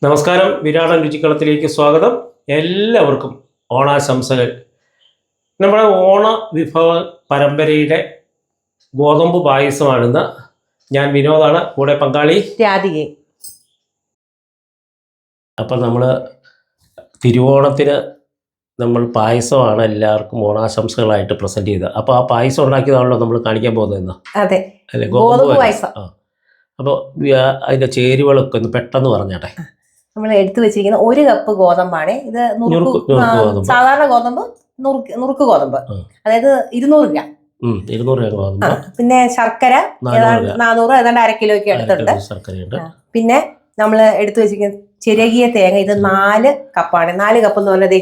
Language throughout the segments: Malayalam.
നമസ്കാരം, വിരാടൻ രുചിക്കളത്തിലേക്ക് സ്വാഗതം. എല്ലാവർക്കും ഓണാശംസകൾ. നമ്മുടെ ഓണ വിഭവ പരമ്പരയുടെ ഗോതമ്പ് പായസമാണിന്ന്. ഞാൻ വിനോദാണ്, കൂടെ പങ്കാളി രാധികെ. അപ്പം നമ്മൾ തിരുവോണത്തിന് നമ്മൾ പായസമാണ് എല്ലാവർക്കും ഓണാശംസകളായിട്ട് പ്രസൻറ്റ് ചെയ്തത്. അപ്പോൾ ആ പായസം ഉണ്ടാക്കിയതാണല്ലോ നമ്മൾ കാണിക്കാൻ പോകുന്നതെന്ന്. അതെ, അല്ലേ? ഗോതമ്പ് പായസം. അപ്പോൾ അതിൻ്റെ ചേരുവകളൊക്കെ ഒന്ന് പെട്ടെന്ന് പറഞ്ഞാട്ടെ. നമ്മൾ എടുത്തു വെച്ചിരിക്കുന്ന 1 കപ്പ് ഗോതമ്പാണ് ഇത്. സാധാരണ ഗോതമ്പ്, നുറുക്ക് ഗോതമ്പ്, അതായത് 200 ഗ്രാം. 200 ഗ്രാം ഗോതമ്പ്. പിന്നെ ശർക്കര 400, ഏതാണ്ട് 1/2 കിലോയ്ക്ക് എടുത്തിട്ടുണ്ട്. പിന്നെ നമ്മൾ എടുത്തു വെച്ചിരിക്കുന്ന ചിരകിയ തേങ്ങ, ഇത് 4 കപ്പാണ്. 4 കപ്പ് എന്ന് പറഞ്ഞത്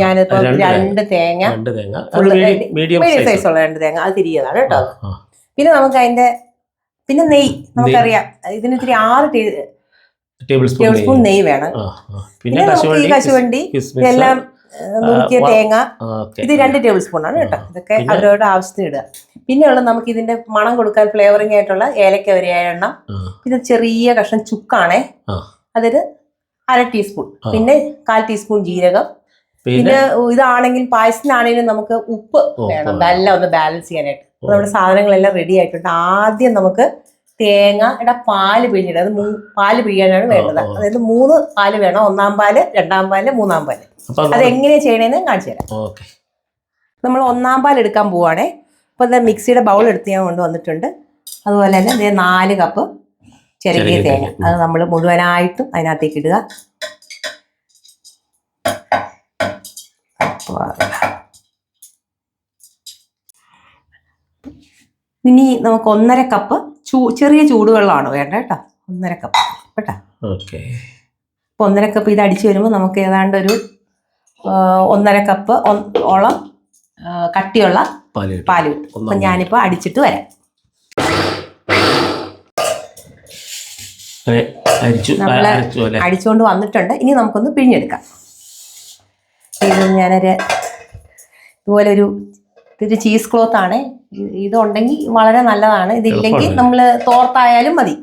ഞാനിപ്പോ 2 തേങ്ങ, മീഡിയം സൈസ് ഉള്ള 2 തേങ്ങ, അത് തിരിയതാണ് കേട്ടോ. പിന്നെ നമുക്ക് അതിന്റെ നെയ്യ്, നമുക്കറിയാം ഇതിന് ഇത്തിരി 6 ടേബിൾ സ്പൂൺ നെയ്യ് വേണം. പിന്നെ നമുക്ക് ഈ കശുവണ്ടി, ഇതെല്ലാം നുറുക്കിയ തേങ്ങ, ഇത് 2 ടേബിൾ സ്പൂൺ ആണ് കേട്ടോ. ഇതൊക്കെ അവരവരുടെ ആവശ്യത്തിന് ഇടുക. പിന്നെയുള്ള നമുക്ക് ഇതിന്റെ മണം കൊടുക്കാൻ ഫ്ലേവറിംഗ് ആയിട്ടുള്ള ഏലക്ക ഒരു 7 എണ്ണം. പിന്നെ ചെറിയ കഷ്ണം ചുക്കാണേ, അതൊരു 1/2 ടീസ്പൂൺ. പിന്നെ 1/4 ടീസ്പൂൺ ജീരകം. പിന്നെ ഇതാണെങ്കിൽ പായസത്തിനാണെങ്കിലും നമുക്ക് ഉപ്പ് വേണം, ഇതെല്ലാം ഒന്ന് ബാലൻസ് ചെയ്യാനായിട്ട്. നമ്മുടെ സാധനങ്ങളെല്ലാം റെഡി ആയിട്ടുണ്ട്. ആദ്യം നമുക്ക് തേങ്ങയുടെ പാല് പിഴിഞ്ഞിടുക. അത് പാല് പിഴിയാനാണ് വേണ്ടത്. അതായത് 3 പാല് വേണം. 1-ാം പാല്, 2-ാം പാല്, 3-ാം പാല്. അത് എങ്ങനെയാ ചെയ്യണേന്ന് കാണിച്ചു തരാം. നമ്മൾ 1-ാം പാൽ എടുക്കാൻ പോവാണേ. അപ്പോൾ ഇത് മിക്സിയുടെ ബൗൾ എടുത്ത് ഞാൻ കൊണ്ടുവന്നിട്ടുണ്ട്. അതുപോലെ തന്നെ 4 കപ്പ് ചെറിയ തേങ്ങ, അത് നമ്മൾ മുഴുവനായിട്ടും അതിനകത്തേക്ക് ഇടുക. ഇനി നമുക്ക് 1.5 കപ്പ് ചെറിയ ചൂടുവെള്ളമാണ് വേണ്ട കേട്ടോ. 1.5 കപ്പ് കേട്ടോ. അപ്പോൾ 1.5 കപ്പ് ഇത് അടിച്ചു വരുമ്പോൾ നമുക്ക് ഏതാണ്ട് ഒരു 1.5 കപ്പ് ഓളം കട്ടിയുള്ള പാല് കിട്ടും. അപ്പം ഞാനിപ്പോൾ അടിച്ചിട്ട് വരാം. നമ്മൾ അടിച്ചുകൊണ്ട് വന്നിട്ടുണ്ട്. ഇനി നമുക്കൊന്ന് പിഴിഞ്ഞെടുക്കാം. ഇത് ഞാനൊരു ഇതുപോലൊരു ചീസ് ക്ലോത്ത് ആണ്. ഇതുണ്ടെങ്കിൽ വളരെ നല്ലതാണ്. ഇതില്ലെങ്കിൽ നമ്മൾ തോർത്തായാലും മതി.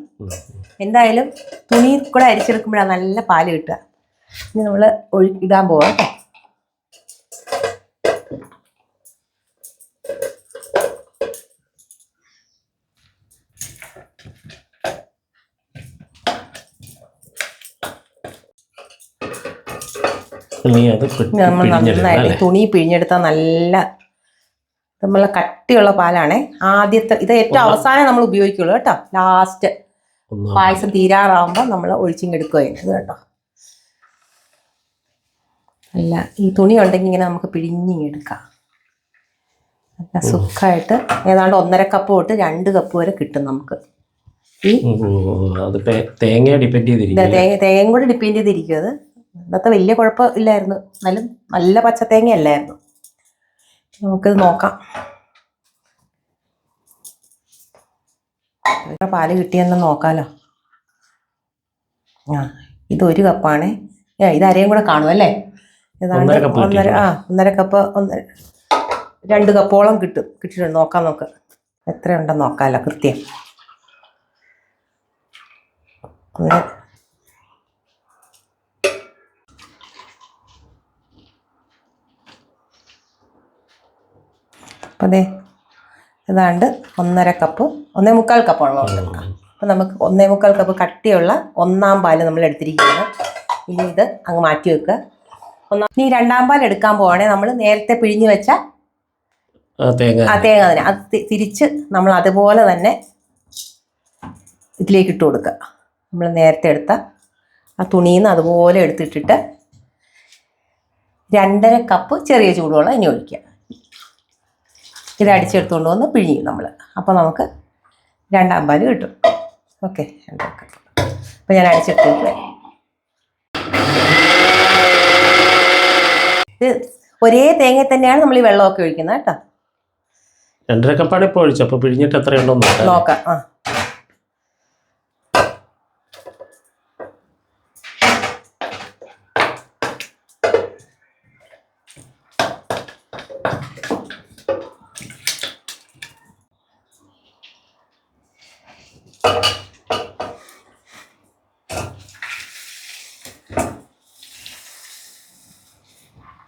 എന്തായാലും തുണി കൂടെ അരിച്ചെടുക്കുമ്പോഴാണ് നല്ല പാല് കിട്ടുക. ഇനി നമ്മൾ ഇടാൻ പോവാം. നമ്മൾ നന്നായിട്ട് തുണി പിഴിഞ്ഞെടുത്താൽ നല്ല നമ്മളെ കട്ടിയുള്ള പാലാണേ. ആദ്യത്തെ ഇത് ഏറ്റവും അവസാനം നമ്മൾ ഉപയോഗിക്കുള്ളൂ കേട്ടോ. ലാസ്റ്റ് പായസം തീരാറാവുമ്പോൾ നമ്മൾ ഒഴിച്ചിങ്ങെടുക്കുക ചെയ്യുന്നത് കേട്ടോ. അല്ല, ഈ തുണി ഉണ്ടെങ്കിൽ ഇങ്ങനെ നമുക്ക് പിഴിഞ്ഞിങ്ങെടുക്കാം. നല്ല സുഖമായിട്ട് ഏതാണ്ട് 1.5 കപ്പ് തൊട്ട് 2 കപ്പ് വരെ കിട്ടും നമുക്ക്. തേങ്ങയും കൂടെ ഡിപ്പെൻഡ് ചെയ്തിരിക്കും. അത് ഇന്നത്തെ വലിയ കുഴപ്പമില്ലായിരുന്നു, എന്നാലും നല്ല പച്ച തേങ്ങ അല്ലായിരുന്നു. നമുക്കിത് നോക്കാം. പാല് കിട്ടിയെന്ന് നോക്കാമല്ലോ. ഇത് 1 കപ്പാണ്. ഇത് അരയും കൂടെ കാണും അല്ലേ. ഏതാണ്ട് 1.5 കപ്പ് 2 കപ്പോളം കിട്ടിയിട്ടുണ്ട്. നോക്കാം നമുക്ക് എത്രയുണ്ടെന്ന് നോക്കാമല്ലോ കൃത്യം. അപ്പം അതെ, ഏതാണ്ട് 1.5 കപ്പ്, 1.25 കപ്പോളം ഉണ്ട്. അപ്പം നമുക്ക് 1.25 കപ്പ് കട്ടിയുള്ള 1-ാം പാല് നമ്മൾ എടുത്തിരിക്കുകയാണ്. ഇനി ഇത് അങ്ങ് മാറ്റി വെക്കുക. ഇനി 2-ാം പാൽ എടുക്കാൻ പോവുകയാണെങ്കിൽ നമ്മൾ നേരത്തെ പിഴിഞ്ഞ് വെച്ച തേങ്ങ തന്നെ അത് തിരിച്ച് നമ്മൾ അതുപോലെ തന്നെ ഇതിലേക്ക് ഇട്ട് കൊടുക്കുക. നമ്മൾ നേരത്തെ എടുത്ത ആ തുണിയിൽ നിന്ന് അതുപോലെ എടുത്തിട്ടിട്ട് 2.5 കപ്പ് ചെറിയ ചൂടുവെള്ളം ഇനി ഒഴിക്കുക. ഇത് അടിച്ചെടുത്തുകൊണ്ട് വന്ന് പിഴിയും നമ്മൾ. അപ്പോൾ നമുക്ക് 2-ാം പാല് കിട്ടും. Okay, 2 cup. അപ്പോൾ ഞാൻ അടിച്ചെടുത്തിട്ട് ഇത് ഒരേ തേങ്ങ തന്നെയാണ് നമ്മൾ ഈ വെള്ളമൊക്കെ ഒഴിക്കുന്നത് കേട്ടോ. 2.5 കപ്പാണ് ഇപ്പോൾ ഒഴിച്ചത്. അപ്പോൾ പിഴിഞ്ഞിട്ട് എത്രയുണ്ടോ നോക്കാം.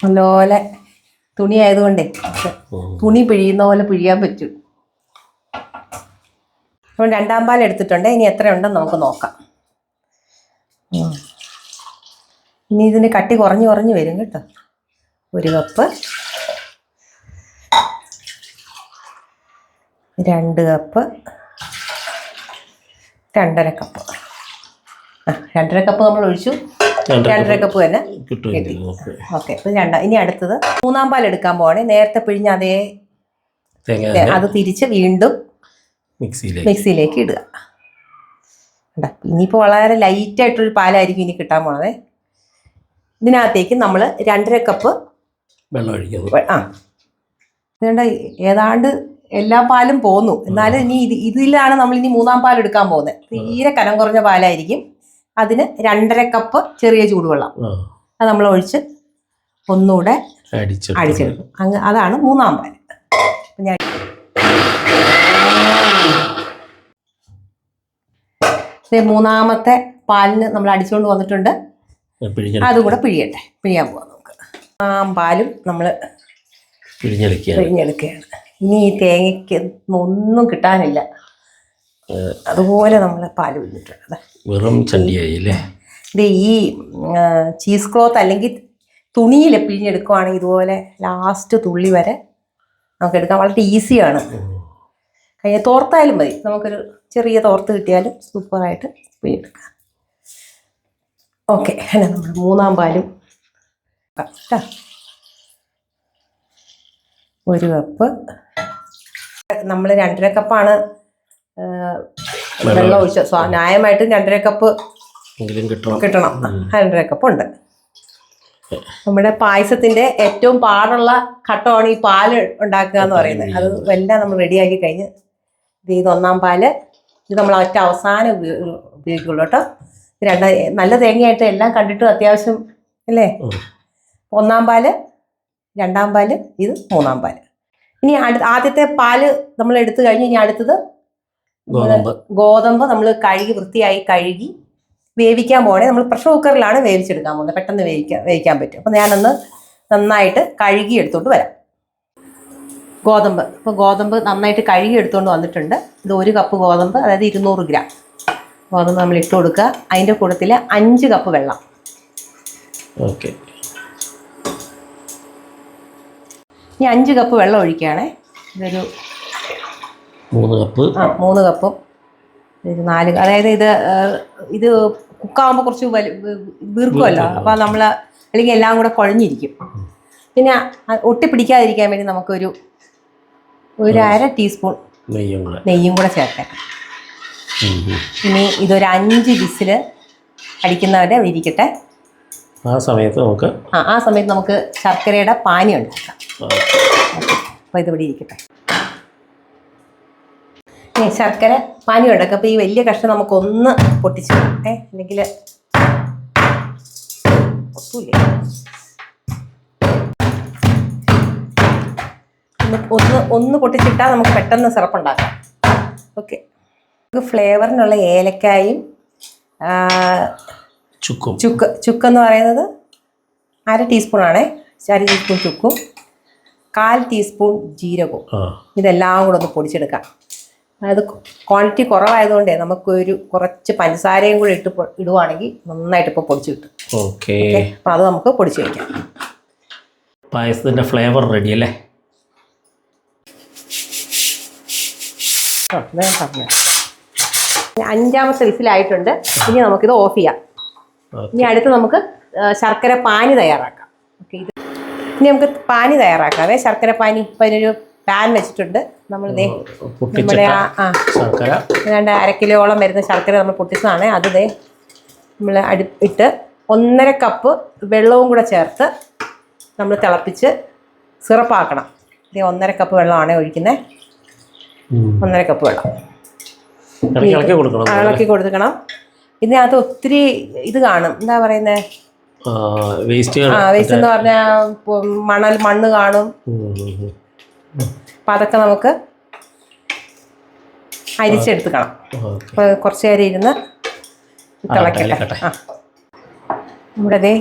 നല്ലപോലെ തുണി ആയതുകൊണ്ടേ തുണി പിഴിയുന്ന പോലെ പിഴിയാൻ പറ്റും. അപ്പോൾ 2 പാൽ എടുത്തിട്ടുണ്ട്. ഇനി എത്ര ഉണ്ടെന്ന് നമുക്ക് നോക്കാം. ഇനി ഇതിന് കട്ടി കുറഞ്ഞ് വരും കേട്ടോ. 1 കപ്പ്, 2 കപ്പ്, 2.5 കപ്പ്. 2.5 കപ്പ് നമ്മൾ ഒഴിച്ചു. 2.5 കപ്പ് തന്നെ കിട്ടി. ഓക്കെ. ഇനി അടുത്തത് 3 പാൽ എടുക്കാൻ പോവാണ്. നേരത്തെ പിഴിഞ്ഞ അതേ അത് തിരിച്ച് വീണ്ടും മിക്സിയിലേക്ക് ഇടുക. ഇനിയിപ്പോൾ വളരെ ലൈറ്റായിട്ടൊരു പാലായിരിക്കും ഇനി കിട്ടാൻ പോണത്. ഇതിനകത്തേക്ക് നമ്മൾ 2.5 കപ്പ് വെള്ളം ഒഴിക്കുക. ഇതുകൊണ്ട് ഏതാണ്ട് എല്ലാ പാലും പോന്നു. എന്നാലും ഇനി ഇതിലാണ് നമ്മൾ ഇനി 3 പാൽ എടുക്കാൻ പോകുന്നത്. തീരെ കനം കുറഞ്ഞ പാലായിരിക്കും. അതിന് 2.5 കപ്പ് ചെറിയ ചൂടുവെള്ളം അത് നമ്മൾ ഒഴിച്ച് ഒന്നുകൂടെ അടിച്ചെടുക്കും. അതാണ് 3 പാൽ. ഞാൻ മൂന്നാമത്തെ പാലിന് നമ്മൾ അടിച്ചുകൊണ്ട് വന്നിട്ടുണ്ട്. അതും കൂടെ പിഴിയാൻ പോവാം നമുക്ക്. 3 പാലും നമ്മൾ പിഴിഞ്ഞെടുക്കുകയാണ്. ഇനി ഈ തേങ്ങയ്ക്ക് ഒന്നും കിട്ടാനില്ല. അതുപോലെ നമ്മൾ പാല് പിഴിഞ്ഞിട്ടുണ്ട്. വെറും ചണ്ടിയായില്ലേ. ഇത് ഈ ചീസ് ക്ലോത്ത് അല്ലെങ്കിൽ തുണിയിൽ പിഴിഞ്ഞെടുക്കുവാണെങ്കിൽ ഇതുപോലെ ലാസ്റ്റ് തുള്ളി വരെ നമുക്ക് എടുക്കാൻ വളരെ ഈസിയാണ്. തോർത്തായാലും മതി. നമുക്കൊരു ചെറിയ തോർത്ത് കിട്ടിയാലും സൂപ്പറായിട്ട് പിഴിഞ്ഞെടുക്കാം. ഓക്കെ. നമ്മൾ 3 പാലും 1 കപ്പ്. നമ്മൾ 2.5 കപ്പാണ് വെള്ളം ഒഴിച്ച. ന്യായമായിട്ടും 2.5 കപ്പ് കിട്ടണം. 2.5 കപ്പ് ഉണ്ട്. നമ്മുടെ പായസത്തിന്റെ ഏറ്റവും പാടുള്ള ഘട്ടമാണ് ഈ പാല് ഉണ്ടാക്കുക എന്ന് പറയുന്നത്. അത് എല്ലാം നമ്മൾ റെഡിയാക്കി കഴിഞ്ഞ് ഇത് 1 പാല്. ഇത് നമ്മൾ ഒറ്റ അവസാനം ഉപയോഗിക്കുള്ളൂ കേട്ടോ. നല്ല തേങ്ങയായിട്ട് എല്ലാം കണ്ടിട്ടും അത്യാവശ്യം അല്ലേ. 1 പാല്, 2 പാല്, ഇത് 3 പാല്. ഇനി ആദ്യത്തെ പാല് നമ്മൾ എടുത്തു കഴിഞ്ഞ് ഇനി അടുത്തത് ഗോതമ്പ് നമ്മൾ വൃത്തിയായി കഴുകി വേവിക്കാൻ പോകണേ. നമ്മൾ പ്രഷർ കുക്കറിലാണ് വേവിച്ചെടുക്കാൻ പോകുന്നത്. പെട്ടെന്ന് വേവിക്കാൻ പറ്റും. അപ്പോൾ ഞാനൊന്ന് നന്നായിട്ട് കഴുകി എടുത്തോണ്ട് വരാം. ഗോതമ്പ് നന്നായിട്ട് കഴുകി എടുത്തുകൊണ്ട് വന്നിട്ടുണ്ട്. ഇത് 1 കപ്പ് ഗോതമ്പ്, അതായത് 200 ഗ്രാം ഗോതമ്പ് നമ്മൾ ഇട്ട് കൊടുക്കുക. അതിൻ്റെ കൂട്ടത്തിൽ 5 കപ്പ് വെള്ളം. ഓക്കെ. ഇനി 5 കപ്പ് വെള്ളം ഒഴിക്കുകയാണേ. ഇതൊരു 3 കപ്പ്. 3 കപ്പും 4, അതായത് ഇത് കുക്കാവുമ്പോൾ കുറച്ച് വീർക്കുമല്ലോ. അപ്പോൾ നമ്മൾ അല്ലെങ്കിൽ എല്ലാം കൂടെ കുഴഞ്ഞിരിക്കും. പിന്നെ ഒട്ടിപ്പിടിക്കാതിരിക്കാൻ വേണ്ടി നമുക്കൊരു 1/2 ടീസ്പൂൺ നെയ്യും കൂടെ ചേർത്തേക്കാം. ഇനി ഇതൊരു 5 വിസിൽ അടിക്കുന്നവരെ ഇരിക്കട്ടെ. ആ സമയത്ത് നമുക്ക് ശർക്കരയുടെ പാനി ഉണ്ടാക്കാം. അപ്പോൾ ഇതിവിടെ ഇരിക്കട്ടെ. ശർക്കര പാനി ഉണ്ടാക്കാം. അപ്പോൾ ഈ വലിയ കഷ്ണം നമുക്കൊന്ന് പൊട്ടിച്ച് അല്ലെങ്കിൽ ഒന്ന് പൊട്ടിച്ചിട്ടാൽ നമുക്ക് പെട്ടെന്ന് സിറപ്പ് ഉണ്ടാക്കാം. ഓക്കെ. നമുക്ക് ഫ്ലേവറിനുള്ള ഏലക്കായും ചുക്കെന്ന് പറയുന്നത് 1/2 ടീസ്പൂണാണേ. 1/2 ടീസ്പൂൺ ചുക്കും 1/4 ടീസ്പൂൺ ജീരകവും. ഇതെല്ലാം കൂടെ ഒന്ന് പൊടിച്ചെടുക്കാം. അതായത് ക്വാണ്ടിറ്റി കുറവായതുകൊണ്ടേ നമുക്കൊരു കുറച്ച് പഞ്ചസാരയും കൂടി ഇടുവാണെങ്കിൽ നന്നായിട്ട് ഇപ്പോൾ പൊടിച്ച് കിട്ടും. ഓക്കെ. അപ്പോൾ അത് നമുക്ക് പൊടിച്ച് വയ്ക്കാം. പായസത്തിൻ്റെ ഫ്ലേവർ റെഡി അല്ലേ? പറഞ്ഞു 5ാമത്തെ വിസിലായിട്ടുണ്ട്. ഇനി നമുക്കിത് ഓഫ് ചെയ്യാം. ഇനി അടുത്ത് നമുക്ക് ശർക്കര പാനി തയ്യാറാക്കാം. ഓക്കെ. ഇനി നമുക്ക് പാനി തയ്യാറാക്കാവേ. ശർക്കര പാനി. ഇപ്പം അതിനൊരു പാൻ വെച്ചിട്ടുണ്ട്. നമ്മളിതേ നമ്മുടെ 1/2 കിലോളം വരുന്ന ശർക്കര നമ്മൾ പൊട്ടിച്ചതാണ്. അത് നമ്മൾ ഇട്ട് 1.5 കപ്പ് വെള്ളവും കൂടെ ചേർത്ത് നമ്മൾ തിളപ്പിച്ച് സിറപ്പാക്കണം. 1.5 കപ്പ് വെള്ളമാണ് ഒഴിക്കുന്നത്. 1.5 കപ്പ് വെള്ളം ഇളക്കി കൊടുക്കണം. ഇതിനകത്ത് ഒത്തിരി ഇത് കാണും. എന്താ പറയുന്നത്? വേസ്റ്റ് എന്ന് പറഞ്ഞാൽ മണ്ണ് കാണും. അപ്പം അതൊക്കെ നമുക്ക് അരിച്ചെടുക്കണം. അപ്പോൾ കുറച്ച് നേരം ഇരുന്ന് തിളക്കട്ടെ. നമ്മുടെ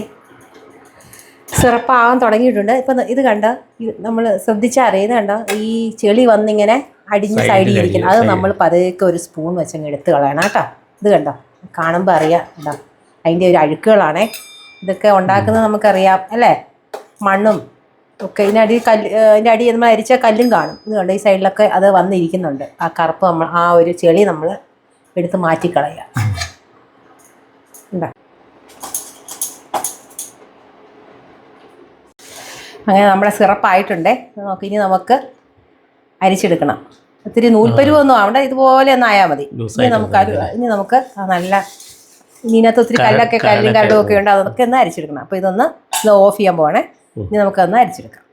സിറപ്പാകാൻ തുടങ്ങിയിട്ടുണ്ട്. ഇപ്പം ഇത് കണ്ട, നമ്മൾ ശ്രദ്ധിച്ചാൽ അറിയുന്നത് കണ്ട, ഈ ചെളി വന്നിങ്ങനെ അടിഞ്ഞ് സൈഡിൽ ഇരിക്കുന്നത്. അത് നമ്മൾ പതുക്കെ ഒരു സ്പൂൺ വെച്ചങ്ങ് എടുത്ത് കളയണം കേട്ടോ. ഇത് കണ്ടോ, കാണുമ്പോൾ അറിയാം കേട്ടോ, അതിൻ്റെ ഒരു അഴുക്കുകളാണേ. ഇതൊക്കെ ഉണ്ടാക്കുന്നത് നമുക്കറിയാം അല്ലേ, മണ്ണും ഒക്കെ. ഇതിൻ്റെ അടി നമ്മൾ അരിച്ച കല്ലും കാണും. ഇത് കണ്ടോ, ഈ സൈഡിലൊക്കെ അത് വന്നിരിക്കുന്നുണ്ട്. ആ കറുപ്പ് നമ്മൾ ആ ഒരു ചെളി നമ്മൾ എടുത്ത് മാറ്റിക്കളയുക. ഉണ്ടാ അങ്ങനെ നമ്മുടെ സിറപ്പായിട്ടുണ്ടേ. ഇനി നമുക്ക് അരിച്ചെടുക്കണം. ഒത്തിരി നൂൽപ്പരുവൊന്നും ആവണ്ട, ഇതുപോലെ ഒന്ന് ആയാൽ മതി. ഇനി നമുക്ക് നല്ല, ഇതിനകത്ത് ഒത്തിരി കല്ലും കരടും ഒക്കെ ഉണ്ട്, അതൊക്കെ ഒന്ന് അരിച്ചെടുക്കണം. അപ്പോൾ ഇതൊന്ന് ഓഫ് ചെയ്യാൻ പോവാണേ. ഇനി നമുക്കൊന്ന് അരിച്ചെടുക്കാം.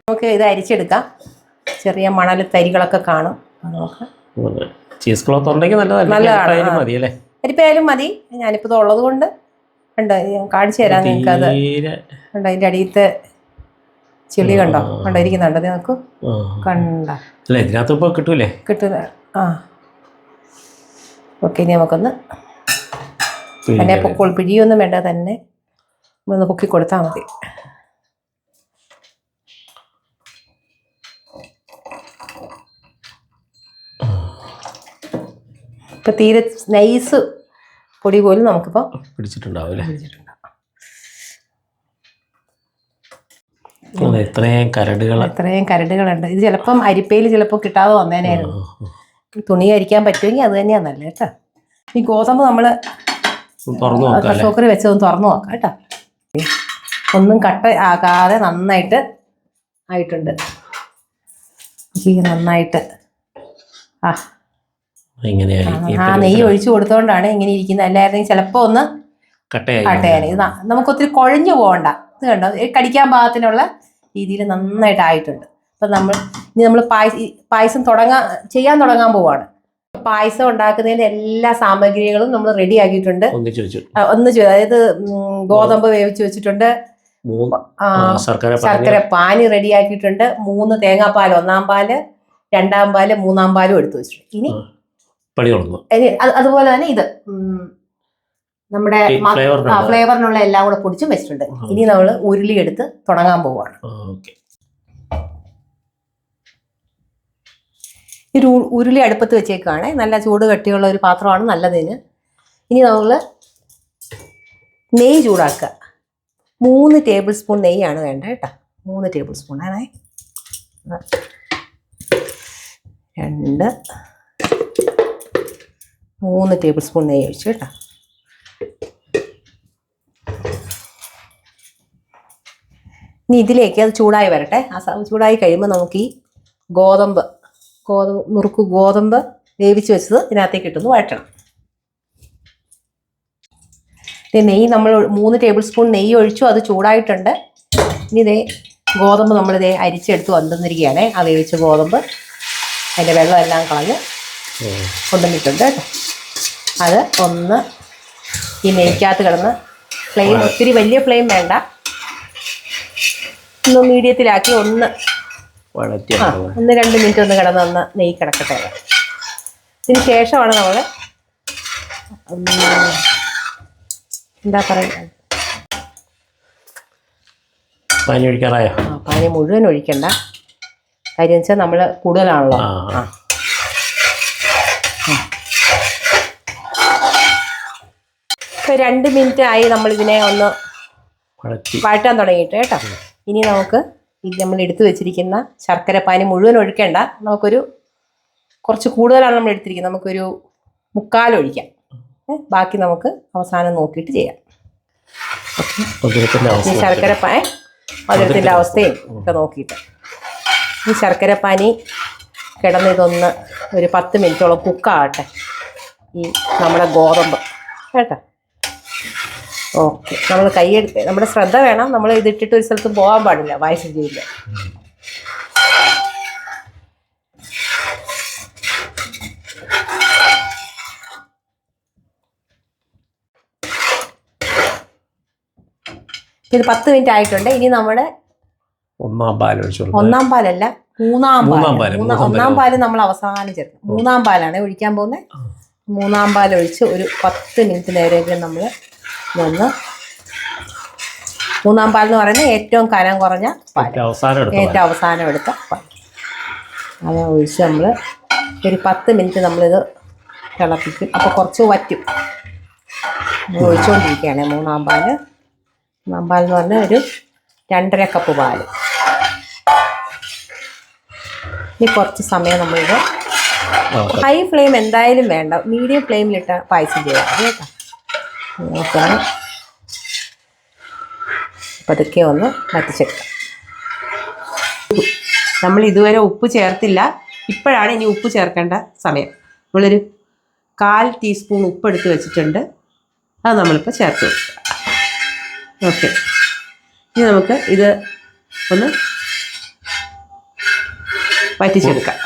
നമുക്ക് ഇത് അരിച്ചെടുക്കാം. ചെറിയ മണൽ തരികളൊക്കെ കാണും. ചീസ് ക്ലോത്ത് ഉണ്ടെങ്കിൽ നല്ലതാണ്. അരിപ്പായാലും മതി. ഞാനിപ്പോൾ ഇത് ഉള്ളത് കൊണ്ട് ഉണ്ട്, കാണിച്ചു തരാം നിങ്ങൾക്ക്. അത് കണ്ടോ, അതിൻ്റെ അടിയത്തെ ചെളി കണ്ടോ, കണ്ടോ ഇരിക്കുന്നുണ്ട്. നമുക്ക് കണ്ട കിട്ടൂലേ, കിട്ടുന്ന. ആ ഓക്കെ. ഇനി നമുക്കൊന്ന് തന്നെ പിഴിയൊന്നും വേണ്ട, തന്നെ നമ്മളൊന്ന് പൊക്കി കൊടുത്താൽ മതി. ഇപ്പം തീരെ നൈസ് പൊടി പോലും നമുക്കിപ്പോൾ പിടിച്ചിട്ടുണ്ടാവും. ഇത്രയും കരടുകളുണ്ട്. ഇത് ചിലപ്പം അരിപ്പയിൽ ചിലപ്പോൾ കിട്ടാതെ വന്നേനായിരുന്നു. തുണി അരിക്കാൻ പറ്റുമെങ്കിൽ അത് തന്നെയാണ് നല്ലത് കേട്ടോ. ഈ ഗോതമ്പ് നമ്മൾ കുക്കറിൽ വെച്ചതൊന്ന് തുറന്നു നോക്കാം കേട്ടോ. ഒന്നും കട്ട ആകാതെ നന്നായിട്ട് ആയിട്ടുണ്ട്. നന്നായിട്ട് ആ നെയ്യ് ഒഴിച്ചു കൊടുത്തോണ്ടാണ് ഇങ്ങനെ ഇരിക്കുന്നത്. അല്ലായിരുന്നെങ്കിൽ ചിലപ്പോൾ ഒന്ന് കട്ടയാണ്. ഇത് നമുക്ക് ഒത്തിരി കുഴഞ്ഞു പോകണ്ട. ഇത് കണ്ടോ, കടിക്കാൻ പാകത്തിനുള്ള രീതിയിൽ നന്നായിട്ട് ആയിട്ടുണ്ട്. അപ്പം ഇനി നമ്മൾ പായസം ചെയ്യാൻ തുടങ്ങാൻ പോവാണ്. പായസം ഉണ്ടാക്കുന്നതിന്റെ എല്ലാ സാമഗ്രികളും നമ്മൾ റെഡി ആക്കിയിട്ടുണ്ട്. അതായത് ഗോതമ്പ് വേവിച്ച് വെച്ചിട്ടുണ്ട്, ശർക്കര പാനി റെഡി ആക്കിയിട്ടുണ്ട്, 3 തേങ്ങാപ്പാൽ, 1-ാം പാല്, 2-ാം പാല്, 3-ാം പാലും എടുത്തു വെച്ചിട്ടുണ്ട്. ഇനി അതുപോലെ തന്നെ ഇത് നമ്മുടെ ഫ്ലേവറിനുള്ള എല്ലാം കൂടെ പൊടിച്ചും വെച്ചിട്ടുണ്ട്. ഇനി നമ്മൾ ഉരുളി എടുത്ത് തുടങ്ങാൻ പോവാണ്. ഈ ഉരുളി അടുപ്പത്ത് വെച്ചേക്കാണ്. നല്ല ചൂട് കട്ടിയുള്ള ഒരു പാത്രമാണ് നല്ലതിന്. ഇനി നമ്മൾ നെയ്യ് ചൂടാക്കുക. 3 ടേബിൾ സ്പൂൺ നെയ്യാണ് വേണ്ടത് കേട്ടോ. 3 ടേബിൾ സ്പൂൺ ആണേ. 2 3 ടേബിൾ സ്പൂൺ നെയ്യ് ഒഴിച്ചു കേട്ടോ. ഇനി ഇതിലേക്ക് അത് ചൂടായി വരട്ടെ. ചൂടായി കഴിയുമ്പോൾ നമുക്ക് ഈ നുറുക്ക് ഗോതമ്പ് വേവിച്ച് വെച്ചത് ഇതിനകത്തേക്ക് ഇട്ടൊന്ന് വഴറ്റണം. നെയ്യ് നമ്മൾ 3 ടേബിൾ സ്പൂൺ നെയ്യ് ഒഴിച്ചു, അത് ചൂടായിട്ടുണ്ട്. ഇനി ഇതേ ഗോതമ്പ് നമ്മളിതേ അരിച്ചെടുത്ത് വന്നിരിക്കുകയാണ്. ആ വേവിച്ച ഗോതമ്പ് അതിൻ്റെ വെള്ളമെല്ലാം കളഞ്ഞ് കൊണ്ടുവന്നിട്ടുണ്ട് കേട്ടോ. അത് ഒന്ന് ഈ നെയ്ക്കകത്ത് കിടന്ന് ഫ്ലെയിം ഒത്തിരി വലിയ ഫ്ലെയിം വേണ്ട, ഒന്ന് മീഡിയത്തിലാക്കി ഒന്ന് 1-2 മിനിറ്റ് ഒന്ന് കിടന്ന് നെയ്യ് കിടക്കട്ടെ. ഇതിന് ശേഷമാണ് നമ്മൾ എന്താ പറയുക, പാനി മുഴുവൻ ഒഴിക്കണ്ട. കാര്യം വെച്ചാൽ നമ്മൾ കൂടുതലാണല്ലോ. ഇപ്പോൾ 2 മിനിറ്റ് ആയി നമ്മളിതിനെ ഒന്ന് വഴറ്റാൻ തുടങ്ങിയിട്ട് കേട്ടോ. ഇനി നമുക്ക് നമ്മൾ എടുത്തു വെച്ചിരിക്കുന്ന ശർക്കര പാനി മുഴുവൻ ഒഴിക്കേണ്ട. കുറച്ച് കൂടുതലാണ് നമ്മൾ എടുത്തിരിക്കുന്നത്. നമുക്കൊരു 3/4 ഒഴിക്കാം. ബാക്കി നമുക്ക് അവസാനം നോക്കിയിട്ട് ചെയ്യാം. ഈ ശർക്കര മധുരത്തിൻ്റെ അവസ്ഥയും ഒക്കെ നോക്കിയിട്ട് ഈ ശർക്കര പാനി കിടന്ന് ഇതൊന്ന് ഒരു 10 മിനിറ്റോളം കുക്കാകട്ടെ, ഈ നമ്മുടെ ഗോതമ്പ് കേട്ടോ. ഓക്കെ, നമ്മൾ കൈയെടുത്ത് നമ്മുടെ ശ്രദ്ധ വേണം. നമ്മൾ ഇതിട്ടിട്ട് ഒരു സ്ഥലത്ത് പോകാൻ പാടില്ല, പായസം ചെയ്യില്ല. ഇത് 10 മിനിറ്റ് ആയിട്ടുണ്ട്. ഇനി നമ്മുടെ 1-ാം പാലല്ല, 1-ാം പാല് നമ്മൾ അവസാനം ചേർക്കും. 3-ാം പാലാണ് ഒഴിക്കാൻ പോകുന്നത്. 3-ാം പാൽ ഒഴിച്ച് ഒരു 10 മിനിറ്റ് നേരം നമ്മൾ ഒന്ന് മൂന്നാം പാൽ എന്ന് പറയുന്നത് ഏറ്റവും കനം കുറഞ്ഞ പാൽ, ഏറ്റവും അവസാനം എടുത്ത പാൽ. അത് ഒഴിച്ച് നമ്മൾ ഒരു 10 മിനിറ്റ് നമ്മളിത് തിളപ്പിക്കും. അപ്പോൾ കുറച്ച് വറ്റും. ഒഴിച്ചുകൊണ്ടിരിക്കുകയാണ് മൂന്നാം പാൽ. മൂന്നാം പാൽ എന്ന് പറഞ്ഞാൽ ഒരു 2.5 കപ്പ് പാൽ. ഇനി കുറച്ച് സമയം നമ്മളിത് ഹൈ ഫ്ലെയിം എന്തായാലും വേണ്ട, മീഡിയം ഫ്ലെയിമിലിട്ട് പായസം ചെയ്യാം കേട്ടോ. നോക്കണം, പതുക്കെ ഒന്ന് വറ്റിച്ചെടുക്കാം. നമ്മൾ ഇതുവരെ ഉപ്പ് ചേർത്തില്ല, ഇപ്പോഴാണ് ഇനി ഉപ്പ് ചേർക്കേണ്ട സമയം. നമ്മളൊരു 1/4 ടീസ്പൂൺ ഉപ്പ് എടുത്ത് വെച്ചിട്ടുണ്ട്, അത് നമ്മളിപ്പോൾ ചേർത്ത് കൊടുക്കുക. ഓക്കെ, ഇനി നമുക്ക് ഇത് ഒന്ന് വറ്റിച്ചെടുക്കാം.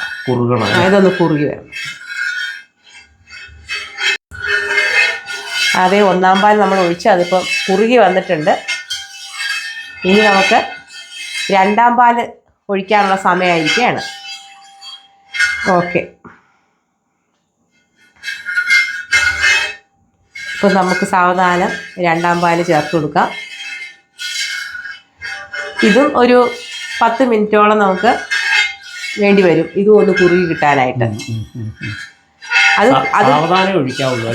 ഇതൊന്ന് കുറുകി വരണം. അതേ ഒന്നാം പാൽ നമ്മൾ ഒഴിച്ച് അതിപ്പോൾ കുറുകി വന്നിട്ടുണ്ട്. ഇനി നമുക്ക് രണ്ടാം പാൽ ഒഴിക്കാനുള്ള സമയമായിരിക്കുകയാണ്. ഓക്കെ, ഇപ്പോൾ നമുക്ക് സാവധാനം രണ്ടാം പാൽ ചേർത്ത് കൊടുക്കാം. ഇതും ഒരു 10 മിനിറ്റോളം നമുക്ക് വേണ്ടി വരും, ഇതും ഒന്ന് കുറുകി കിട്ടാനായിട്ട്. അത്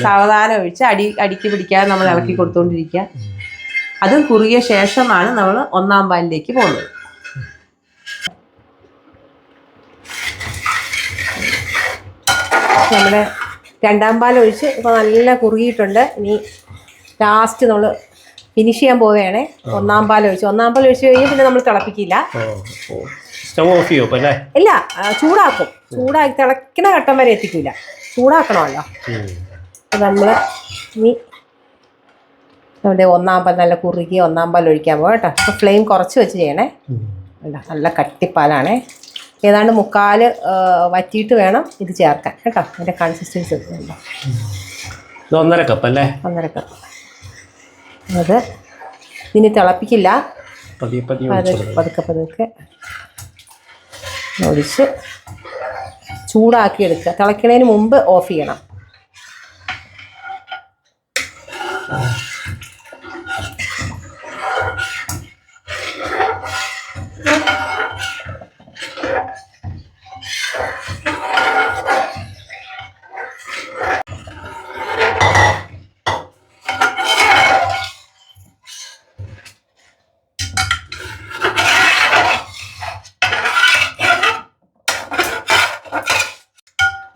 സാവധാനം ഒഴിച്ച് അടിക്ക് പിടിക്കാതെ നമ്മൾ ഇളക്കി കൊടുത്തുകൊണ്ടിരിക്കുക. അതും കുറുകിയ ശേഷമാണ് നമ്മൾ ഒന്നാം പാലിലേക്ക് പോകുന്നത്. നമ്മുടെ രണ്ടാം പാൽ ഒഴിച്ച് ഇപ്പോൾ നല്ല കുറുകിയിട്ടുണ്ട്. ഇനി ലാസ്റ്റ് നമ്മൾ ഫിനിഷ് ചെയ്യാൻ പോവുകയാണേ. ഒന്നാം പാൽ ഒഴിച്ച് കഴിഞ്ഞാൽ പിന്നെ നമ്മൾ തിളപ്പിക്കില്ല, ഇല്ല, ചൂടാക്കും. ചൂടാക്കി തിളക്കണ ഘട്ടം വരെ എത്തിക്കില്ല, ചൂടാക്കണമല്ലോ. അപ്പം നമ്മൾ ഇനി നമ്മുടെ ഒന്നാം പാൽ നല്ല കുറുകി ഒന്നാം പാൽ ഒഴിക്കാൻ പോകാം കേട്ടോ. അപ്പോൾ ഫ്ലെയിം കുറച്ച് വെച്ച് ചെയ്യണേ. നല്ല കട്ടിപ്പാലാണേ. ഏതാണ്ട് 3/4 വറ്റിയിട്ട് വേണം ഇത് ചേർക്കാൻ കേട്ടോ. അതിൻ്റെ കൺസിസ്റ്റൻസി ഉണ്ടോ? 1.5 കപ്പ് അല്ലേ? 1.5 കപ്പ്. അത് ഇനി തിളപ്പിക്കില്ല, പതുക്കെ ഒഴിച്ച് ചൂടാക്കി എടുക്കുക. തിളയ്ക്കുന്നതിന് മുമ്പ് ഓഫ് ചെയ്യണം.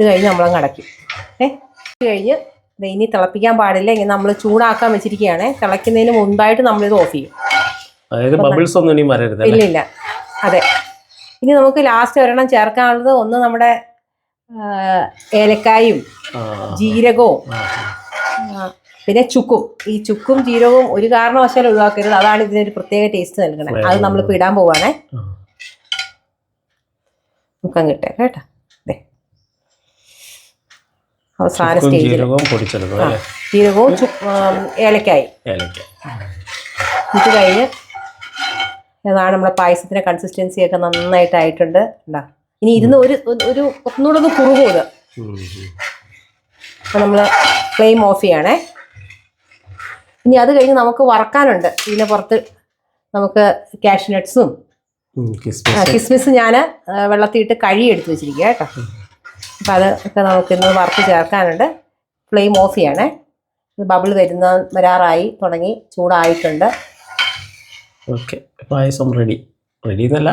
ഇത് കഴിഞ്ഞ് നമ്മളങ്ങ് അടയ്ക്കും. ഇത് കഴിഞ്ഞ് ഇനി തിളപ്പിക്കാൻ പാടില്ല, ഇങ്ങനെ നമ്മൾ ചൂടാക്കാൻ വെച്ചിരിക്കുകയാണ്. തിളയ്ക്കുന്നതിന് മുൻപായിട്ട് നമ്മളിത് ഓഫ് ചെയ്യും. ഇല്ല, അതെ. ഇനി നമുക്ക് ലാസ്റ്റ് ഒരെണ്ണം ചേർക്കാനുള്ളത്, ഒന്ന് നമ്മുടെ ഏലക്കായും ജീരകവും പിന്നെ ചുക്കും. ഈ ചുക്കും ജീരകവും ഒരു കാരണവശാലും ഒഴിവാക്കരുത്, അതാണ് ഇതിനൊരു പ്രത്യേക ടേസ്റ്റ് നൽകണേ. അത് നമ്മളിപ്പോൾ ഇടാൻ പോവാണേ. മുക്കം കിട്ടാം കേട്ടോ. അവസാന സ്റ്റേജിൽ ജീരകവും ഏലക്കായി ഇത് കഴിഞ്ഞ് ഏതാണ് നമ്മുടെ പായസത്തിൻ്റെ കൺസിസ്റ്റൻസിയൊക്കെ നന്നായിട്ടായിട്ടുണ്ട്. ഇനി ഇരുന്ന് ഒന്നുകൂടെ ഒന്ന് കുറുകും ഇത്. അപ്പോൾ നമ്മൾ ഫ്ലെയിം ഓഫ് ചെയ്യണേ. ഇനി അത് കഴിഞ്ഞ് നമുക്ക് വറക്കാനുണ്ട്. ഇതിന് പുറത്ത് നമുക്ക് കാഷ്നട്ട്സും കിസ്മിസ് ഞാൻ വെള്ളത്തിയിട്ട് കഴുകി എടുത്ത് വെച്ചിരിക്കുക കേട്ടോ. അപ്പം അതൊക്കെ നമുക്കിന്ന് വറുത്ത് ചേർക്കാനുണ്ട്. ഫ്ലെയിം ഓഫ് ചെയ്യണേ. ബബിൾ വരാറായി തുടങ്ങി, ചൂടായിട്ടുണ്ട്. ഓക്കെ, പായസം റെഡി എന്നല്ല,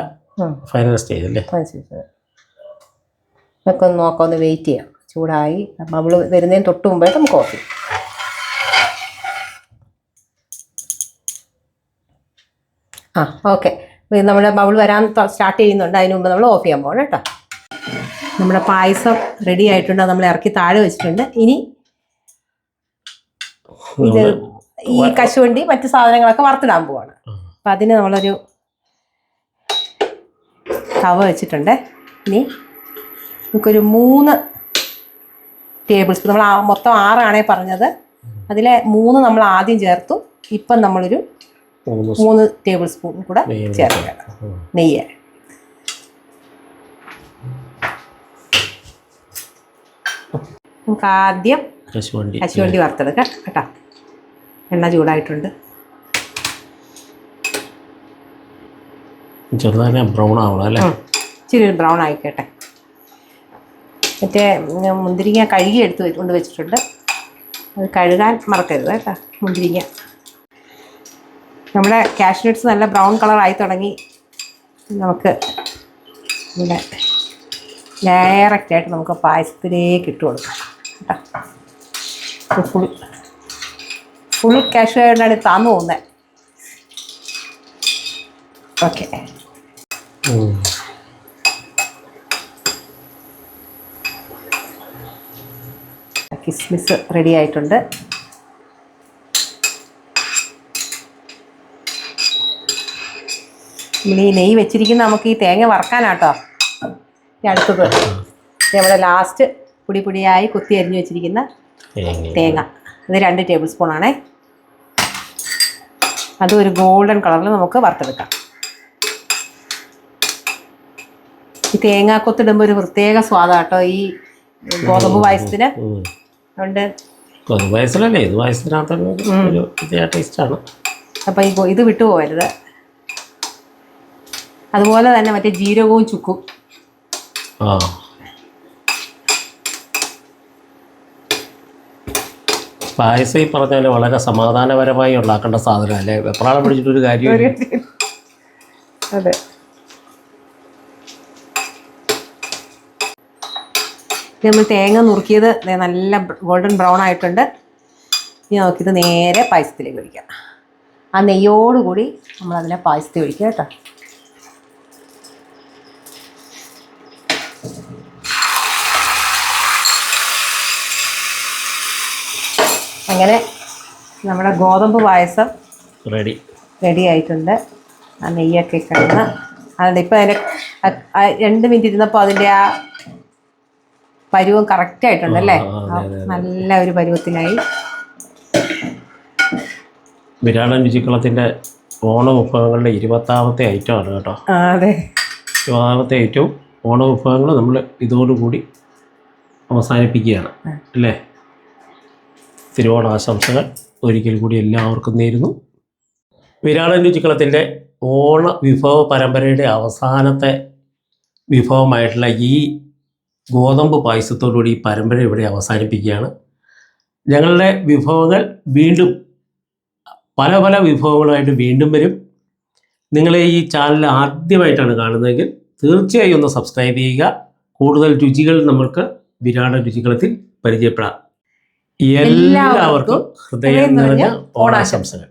ഫൈനൽ സ്റ്റേജ് അല്ലേ? ഇതൊക്കെ ഒന്ന് നോക്കാം, ഒന്ന് വെയിറ്റ് ചെയ്യാം. ചൂടായി ബബിൾ വരുന്നതിന് തൊട്ട് മുമ്പായിട്ട് നമുക്ക് ഓഫ് ചെയ്യാം. ഓക്കെ, നമ്മുടെ ബബിൾ വരാൻ സ്റ്റാർട്ട് ചെയ്യുന്നുണ്ട്. അതിന് മുമ്പ് നമ്മൾ ഓഫ് ചെയ്യാൻ പോകണം കേട്ടോ. നമ്മുടെ പായസം റെഡി ആയിട്ടുണ്ട്. നമ്മൾ ഇറക്കി താഴെ വെച്ചിട്ടുണ്ട്. ഇനി ഇത് ഈ കശുവണ്ടി മറ്റു സാധനങ്ങളൊക്കെ വറുത്തിടാൻ പോവാണ്. അപ്പം അതിന് നമ്മളൊരു തവ വെച്ചിട്ടുണ്ട്. ഇനി നമുക്കൊരു 3 ടേബിൾ സ്പൂൺ, നമ്മൾ മൊത്തം 6 ആണേ പറഞ്ഞത്, അതിലെ 3 നമ്മൾ ആദ്യം ചേർത്തു. ഇപ്പം നമ്മളൊരു 3 ടേബിൾ സ്പൂൺ കൂടെ ചേർക്കണം നെയ്യ്. നമുക്ക് ആദ്യം കശുവണ്ടി വറുത്തെടുക്കാം കേട്ടോ. എണ്ണ ചൂടായിട്ടുണ്ട്. ചെറുതായി ബ്രൗൺ ആവണം അല്ലേ? ഇച്ചിരി ബ്രൗൺ ആയിക്കോട്ടെ. മറ്റേ മുന്തിരിങ്ങ കഴുകി കൊണ്ട് വെച്ചിട്ടുണ്ട്, അത് കഴുകാൻ മറക്കരുത് കേട്ടോ. മുന്തിരിങ്ങ നമ്മുടെ കാഷ്നട്ട്സ് നല്ല ബ്രൗൺ കളറായി തുടങ്ങി. നമുക്ക് ഇവിടെ ഡയറക്റ്റായിട്ട് നമുക്ക് പായസത്തിലേക്ക് ഇട്ട് കൊടുക്കാം കേട്ടോ. ഫുൾ കാഷ്യൂ ആയിട്ടാണ് താന്നു പോകുന്നത്. ഓക്കെ, കിസ്മിസ് റെഡി ആയിട്ടുണ്ട്. നമ്മൾ ഈ നെയ്യ് വെച്ചിരിക്കുന്ന നമുക്ക് ഈ തേങ്ങ വറക്കാനാട്ടോ. അടുത്തത് നമ്മുടെ ലാസ്റ്റ് പൊടിയായി കുത്തി അരിഞ്ഞ് വെച്ചിരിക്കുന്ന തേങ്ങ, ഇത് 2 ടേബിൾ സ്പൂൺ ആണേ. അതും ഒരു ഗോൾഡൻ കളറിൽ നമുക്ക് വറുത്തെടുക്കാം. ഈ തേങ്ങാക്കൊത്തിടുമ്പോൾ ഒരു പ്രത്യേക സ്വാദാട്ടോ ഈ ഗോതമ്പ് പായസത്തിന്. അതുകൊണ്ട് അപ്പം ഇത് വിട്ടുപോകരുത്. അതുപോലെ തന്നെ മറ്റേ ജീരകവും ചുക്കും. പായസം ഈ പറഞ്ഞാൽ വളരെ സമാധാനപരമായി ഉണ്ടാക്കേണ്ട സാധനം അല്ലേ? വെപ്രാളം പിടിച്ചിട്ടൊരു കാര്യം. അതെ, നമ്മൾ തേങ്ങ നുറുക്കിയത് നല്ല ഗോൾഡൻ ബ്രൗൺ ആയിട്ടുണ്ട്. ഇനി നോക്കിയത് നേരെ പായസത്തിലേക്ക് ഒഴിക്കാം. ആ നെയ്യോടുകൂടി നമ്മളതിനെ പായസത്തിൽ ഒഴിക്കുക കേട്ടോ. അങ്ങനെ നമ്മുടെ ഗോതമ്പ് പായസം റെഡി ആയിട്ടുണ്ട്. ആ നെയ്യൊക്കെ കഴിഞ്ഞ് അതുകൊണ്ട് ഇപ്പം അതിൻ്റെ 2 മിനിറ്റ് ഇരുന്നപ്പോൾ അതിൻ്റെ ആ പരുവം കറക്റ്റായിട്ടുണ്ടല്ലേ? നല്ല ഒരു പരുവത്തിലായി. വിരാടൻ രുചിക്കളത്തിൻ്റെ ഓണവിഭവങ്ങളുടെ 20ാമത്തെ ഐറ്റമാണ് കേട്ടോ. അതെ, 20ാമത്തെ ഐറ്റവും ഓണവിഭവങ്ങൾ നമ്മൾ ഇതോടുകൂടി അവസാനിപ്പിക്കുകയാണ് അല്ലേ? തിരുവോണാശംസകൾ ഒരിക്കൽ കൂടി എല്ലാവർക്കും നേരുന്നു. വിരാടൻ രുചിക്കളത്തിൻ്റെ ഓണ വിഭവ പരമ്പരയുടെ അവസാനത്തെ വിഭവമായിട്ടുള്ള ഈ ഗോതമ്പ് പായസത്തോടുകൂടി ഈ പരമ്പര ഇവിടെ അവസാനിപ്പിക്കുകയാണ്. ഞങ്ങളുടെ വിഭവങ്ങൾ വീണ്ടും പല പല വിഭവങ്ങളായിട്ട് വീണ്ടും വരും. നിങ്ങൾ ഈ ചാനൽ ആദ്യമായിട്ടാണ് കാണുന്നതെങ്കിൽ തീർച്ചയായും ഒന്ന് സബ്സ്ക്രൈബ് ചെയ്യുക. കൂടുതൽ രുചികൾ നമുക്ക് വിരാടൻ രുചികളത്തിൽ പരിചയപ്പെടാം. എല്ലാവർക്കും ഹൃദയം നിറഞ്ഞ ഓണാശംസകൾ.